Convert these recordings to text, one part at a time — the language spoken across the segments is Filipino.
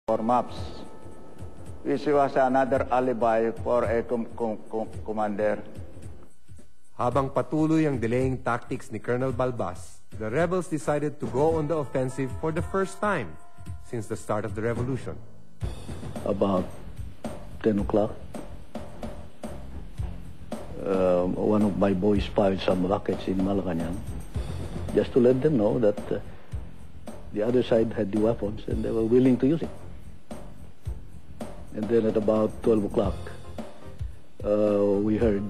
for maps, which was another alibi for a commander. Habang patuloy ang delaying tactics ni Colonel Balbas, the rebels decided to go on the offensive for the first time since the start of the revolution. About 10 o'clock, one of my boys fired some rockets in Malacanang just to let them know that the other side had the weapons and they were willing to use it. And then at about 12 o'clock, we heard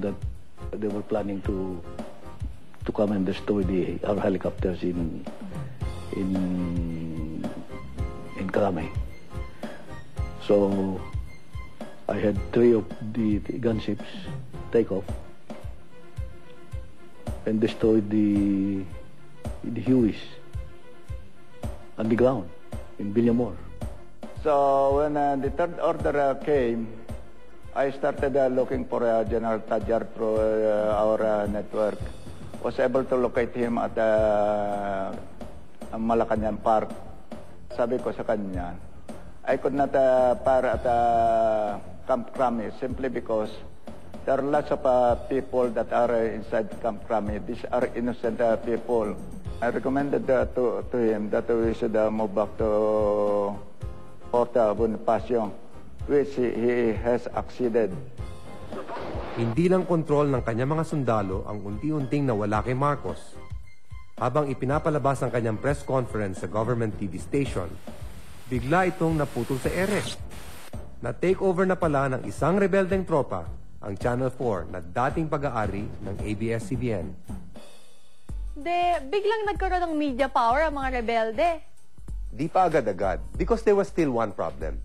that they were planning to come and destroy our helicopters in Karame. So I had 3 of the gunships take off and destroyed the Hueys on the ground in Villamor. So when the third order came, I started looking for General Tadjar through our network. Was able to locate him at Malacanang Park. Sabi ko sa kanya, I could not fire at Camp Crame simply because there are lots of people that are inside Camp Crame. These are innocent people. I recommended to him that we should move back to Fort Bonifacio, which he has acceded. Hindi lang kontrol ng kanyang mga sundalo ang unti-unting nawala kay Marcos. Habang ipinapalabas ang kanyang press conference sa government TV station, bigla itong naputol sa ere. Na-take over na pala ng isang rebeldeng tropa ang Channel 4 na dating pag-aari ng ABS-CBN. Biglang nagkaroon ng media power ang mga rebelde. Di pa agad-agad because there was still one problem.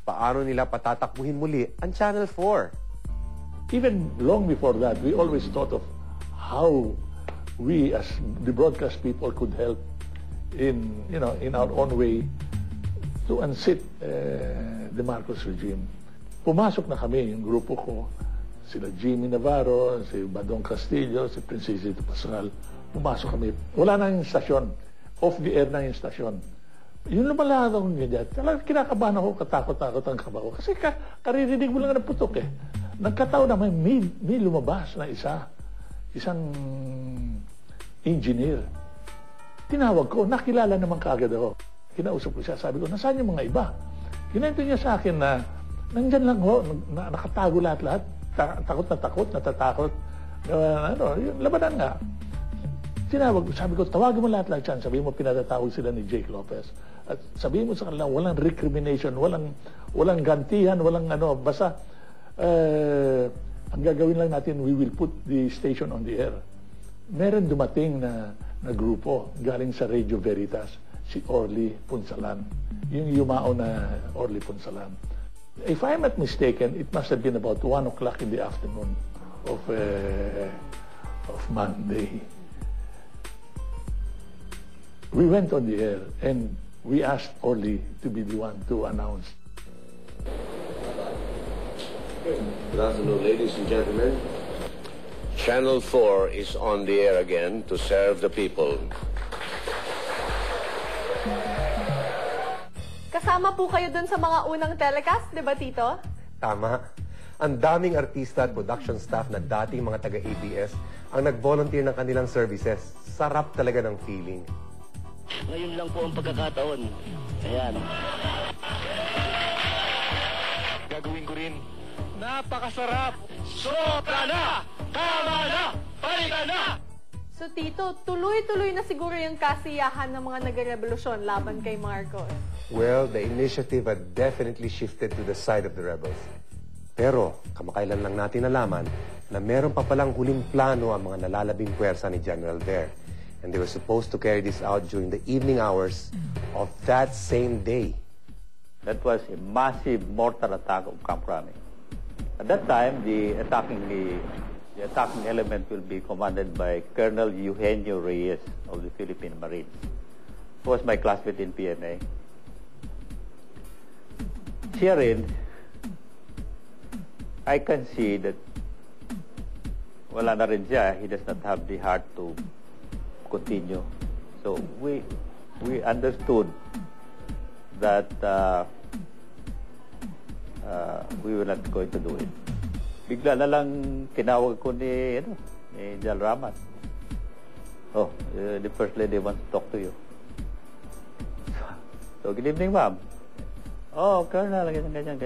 Paano nila patatakbuhin muli ang Channel 4? Even long before that, we always thought of how we as the broadcast people could help in our own way to unseat the Marcos regime. Pumasok na kami, yung grupo ko, sila Jimmy Navarro, si Badong Castillo, si Princesito Pascual. Pumasok kami. Wala na yung stasyon. Off the air na yung stasyon. Yun lumala akong ganyan. Talagang kinakabahan ako, katakot-takot ang kaba ko. Kasi karirinig mo lang ng putok eh. Nagkataon na may lumabas na isang engineer. Tinawag ko, nakilala naman kaagad ako. Kinausap ko siya, sabi ko, nasaan yung mga iba? Kinento niya sa akin na, nandyan lang ho, nakatago lahat-lahat. Takot, natatakot. Labanan nga. Tinawag ko, sabi ko, tawagin mo lahat-lahat yan. Sabi mo, pinatatawag sila ni Jake Lopez. At sabihin mo sa kanila, walang recrimination, walang gantihan, walang basta, ang gagawin lang natin, we will put the station on the air. Meron dumating na grupo galing sa Radio Veritas, si Orly Punsalan. Yung yumao na Orly Punsalan. If I'm not mistaken, it must have been about 1 o'clock in the afternoon of Monday. We went on the air and we asked Orly to be the one to announce. Good afternoon, ladies and gentlemen. Channel 4 is on the air again to serve the people. Kasama po kayo dun sa mga unang telecast, di ba, Tito? Tama. Ang daming artista at production staff na dating mga taga-ABS ang nag-volunteer ng kanilang services. Sarap talaga ng feeling. Ngayon lang po ang pagkakataon. Ayan. Gagawin ko rin. Napakasarap! Sobra na! Tama na! Balikan na! So, Tito, tuloy-tuloy na siguro yung kasiyahan ng mga nagrevolusyon laban kay Marcos. Well, the initiative had definitely shifted to the side of the rebels. Pero, kamakailan lang natin nalaman na meron pa palang huling plano ang mga nalalabing puwersa ni General Ver. And they were supposed to carry this out during the evening hours of that same day. That was a massive mortar attack of Camp Crame. At that time, the attacking element will be commanded by Colonel Eugenio Reyes of the Philippine Marines, who was my classmate in PMA. Herein, I can see that wala na rin siya. He does not have the heart to continue. So we understood that we were not going to do it. Bigla na lang tinawag ko ni Jal Ramat. Oh, the First Lady wants to talk to you. So, good evening, ma'am. Oh, Colonel, ganyan.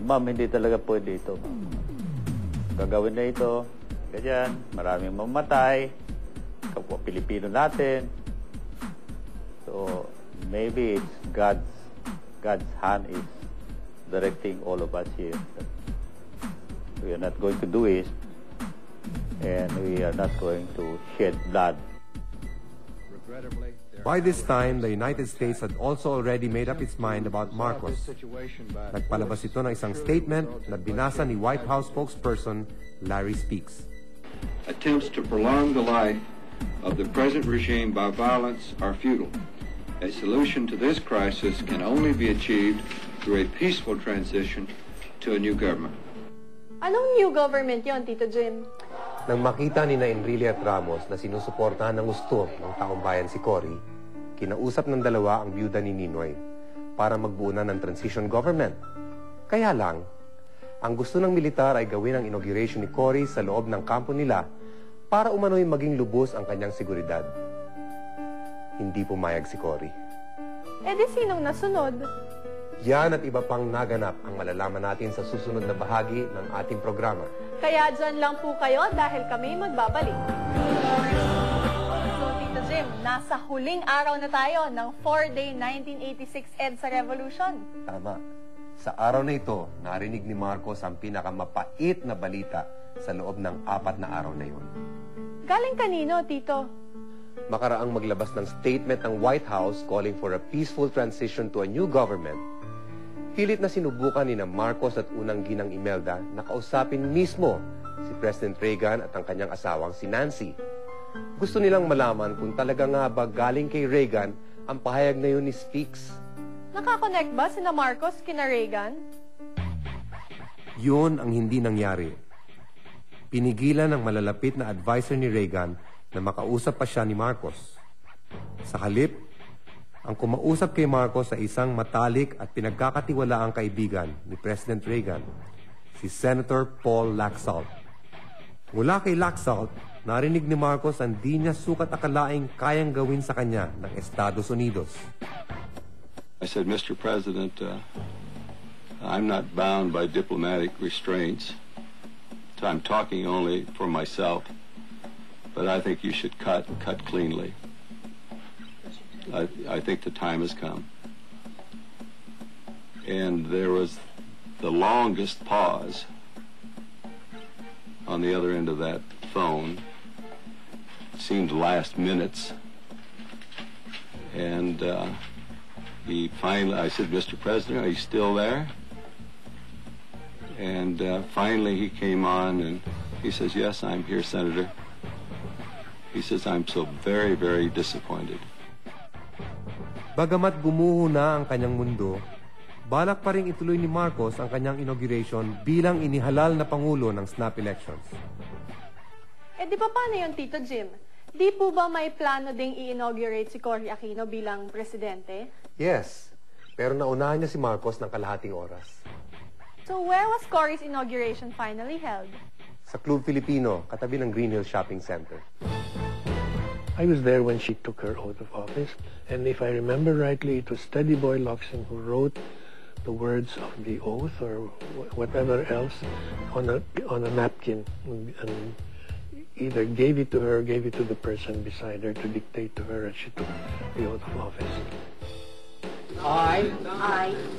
Ma'am, hindi talaga pwede ito. Gagawin na ito, ganyan, maraming mamatay, kapwa Pilipino natin. So, maybe it's God's hand is directing all of us here. We are not going to do it, and we are not going to shed blood. By this time, the United States had also already made up its mind about Marcos. Nagpalabas ito ng isang statement na binasa ni White House spokesperson Larry Speaks. Attempts to prolong the life of the present regime by violence are futile. A solution to this crisis can only be achieved through a peaceful transition to a new government. Anong new government yon, Tito Jim? Nang makita ni Enrile at Ramos na sinusuportahan ng gusto ng taong bayan si Cory, kinausap ng dalawa ang byuda ni Ninoy para magbuo na ng transition government. Kaya lang, ang gusto ng militar ay gawin ang inauguration ni Cory sa loob ng kampo nila para umano'y maging lubos ang kanyang seguridad. Hindi pumayag si Cory. Di sinong nasunod? Yan at iba pang naganap ang malalaman natin sa susunod na bahagi ng ating programa. Kaya dyan lang po kayo dahil kami magbabalik. So, Tito Jim, nasa huling araw na tayo ng 4-day 1986 EDSA Revolution. Tama. Sa araw na ito, narinig ni Marcos ang pinakamapait na balita sa loob ng 4 na araw na yun. Galing kanino, Tito? Makaraang maglabas ng statement ng White House calling for a peaceful transition to a new government, pilit na sinubukan ni Marcos at unang ginang Imelda na kausapin mismo si President Reagan at ang kanyang asawang si Nancy. Gusto nilang malaman kung talaga nga ba galing kay Reagan ang pahayag na yun ni Speaks. Nakakonect ba sina Marcos kina Reagan? Yun ang hindi nangyari. Pinigilan ng malalapit na advisor ni Reagan na makausap pa siya ni Marcos. Sa halip, ang kumausap kay Marcos sa isang matalik at pinagkakatiwalaang kaibigan ni President Reagan, si Senator Paul Laxalt. Mula kay Laxalt, narinig ni Marcos ang di niya sukat akalaing kayang gawin sa kanya ng Estados Unidos. I said, Mr. President, I'm not bound by diplomatic restraints. I'm talking only for myself, but I think you should cut cleanly. I think the time has come. And there was the longest pause on the other end of that phone. It seemed to last minutes. And he finally, I said, Mr. President, are you still there? And finally he came on and he says, yes, I'm here, Senator. He says, I'm so very, very disappointed. Bagamat gumuho na ang kanyang mundo, balak pa rin ituloy ni Marcos ang kanyang inauguration bilang inihalal na pangulo ng snap elections. Di ba paano yun, Tito Jim? Di po ba may plano ding i-inaugurate si Cory Aquino bilang presidente? Yes, pero naunahan niya si Marcos ng kalahating oras. So where was Cory's inauguration finally held? Sa Club Filipino, katabi ng Green Hills Shopping Center. I was there when she took her oath of office, and if I remember rightly, it was Teddy Boy Locsin who wrote the words of the oath or whatever else on a napkin and either gave it to her or gave it to the person beside her to dictate to her as she took the oath of office. I,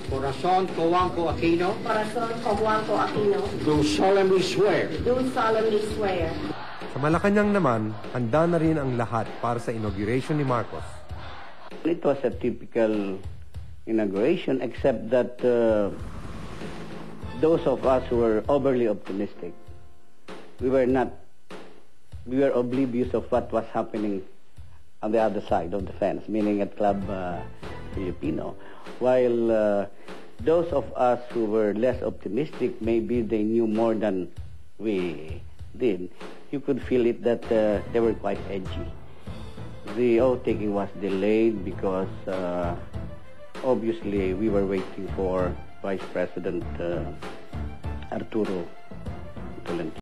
Corazon Cojuangco Aquino, do solemnly swear Sa Malacanang naman, handa na rin ang lahat para sa inauguration ni Marcos. It was a typical inauguration except that those of us who were overly optimistic, we were oblivious of what was happening on the other side of the fence, meaning at Club Filipino, while those of us who were less optimistic, maybe they knew more than we did. You could feel it that they were quite edgy. The oath-taking was delayed because obviously we were waiting for Vice President Arturo Tolentino.